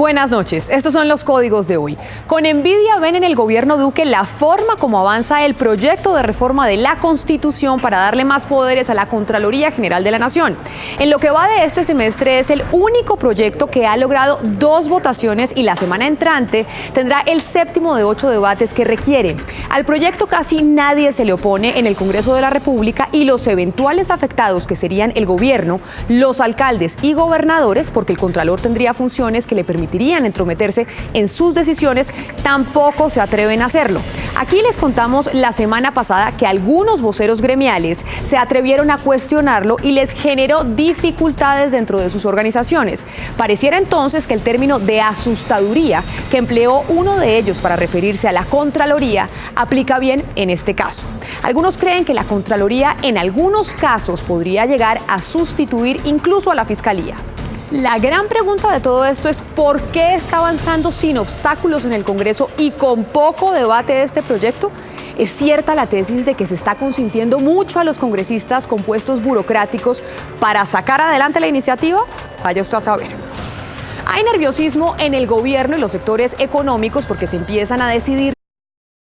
Buenas noches, estos son los códigos de hoy. Con envidia ven en el gobierno Duque la forma como avanza el proyecto de reforma de la Constitución para darle más poderes a la Contraloría General de la Nación. En lo que va de este semestre es el único proyecto que ha logrado 2 votaciones y la semana entrante tendrá el 7º de 8 debates que requiere. Al proyecto casi nadie se le opone en el Congreso de la República y los eventuales afectados, que serían el gobierno, los alcaldes y gobernadores, porque el Contralor tendría funciones que le permitirían entrometerse en sus decisiones, tampoco se atreven a hacerlo. Aquí les contamos la semana pasada que algunos voceros gremiales se atrevieron a cuestionarlo y les generó dificultades dentro de sus organizaciones. Pareciera entonces que el término de asustaduría que empleó uno de ellos para referirse a la Contraloría aplica bien en este caso. Algunos creen que la Contraloría en algunos casos podría llegar a sustituir incluso a la Fiscalía. La gran pregunta de todo esto es ¿por qué está avanzando sin obstáculos en el Congreso y con poco debate de este proyecto? ¿Es cierta la tesis de que se está consintiendo mucho a los congresistas con puestos burocráticos para sacar adelante la iniciativa? Vaya usted a saber. Hay nerviosismo en el gobierno y los sectores económicos porque se empiezan a decidir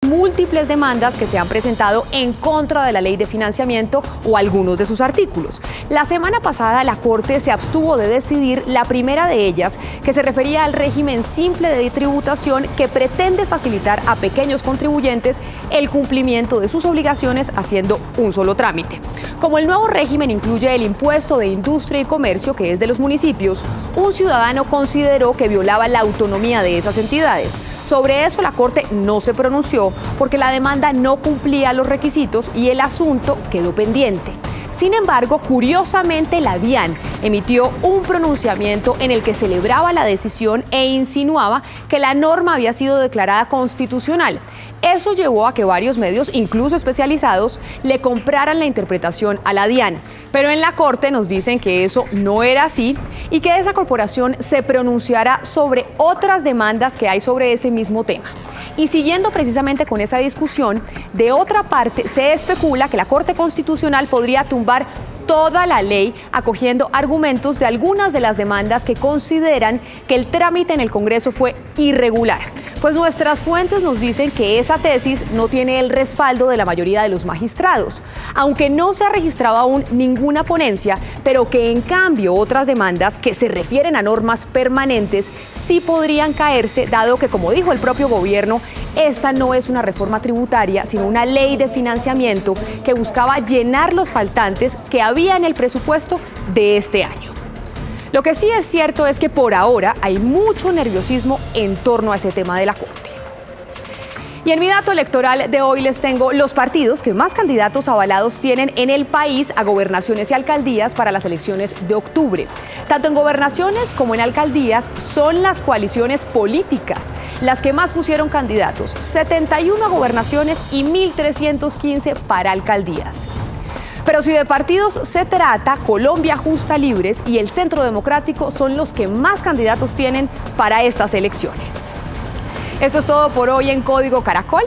múltiples demandas que se han presentado en contra de la ley de financiamiento o algunos de sus artículos. La semana pasada la Corte se abstuvo de decidir la primera de ellas, que se refería al régimen simple de tributación que pretende facilitar a pequeños contribuyentes el cumplimiento de sus obligaciones haciendo un solo trámite. Como el nuevo régimen incluye el impuesto de industria y comercio, que es de los municipios, un ciudadano consideró que violaba la autonomía de esas entidades. Sobre eso la Corte no se pronunció porque la demanda no cumplía los requisitos y el asunto quedó pendiente. Sin embargo, curiosamente, la DIAN emitió un pronunciamiento en el que celebraba la decisión e insinuaba que la norma había sido declarada constitucional. Eso llevó a que varios medios, incluso especializados, le compraran la interpretación a la DIAN. Pero en la Corte nos dicen que eso no era así y que esa corporación se pronunciará sobre otras demandas que hay sobre ese mismo tema. Y siguiendo precisamente con esa discusión, de otra parte se especula que la Corte Constitucional podría tumbar toda la ley acogiendo argumentos de algunas de las demandas que consideran que el trámite en el Congreso fue irregular. Pues nuestras fuentes nos dicen que esa tesis no tiene el respaldo de la mayoría de los magistrados, aunque no se ha registrado aún ninguna ponencia, pero que en cambio otras demandas que se refieren a normas permanentes sí podrían caerse, dado que, como dijo el propio gobierno, esta no es una reforma tributaria, sino una ley de financiamiento que buscaba llenar los faltantes que había en el presupuesto de este año. Lo que sí es cierto es que por ahora hay mucho nerviosismo en torno a ese tema de la Corte. Y en mi dato electoral de hoy les tengo los partidos que más candidatos avalados tienen en el país a gobernaciones y alcaldías para las elecciones de octubre. Tanto en gobernaciones como en alcaldías son las coaliciones políticas las que más pusieron candidatos, 71 a gobernaciones y 1.315 para alcaldías. Pero si de partidos se trata, Colombia Justa Libres y el Centro Democrático son los que más candidatos tienen para estas elecciones. Esto es todo por hoy en Código Caracol.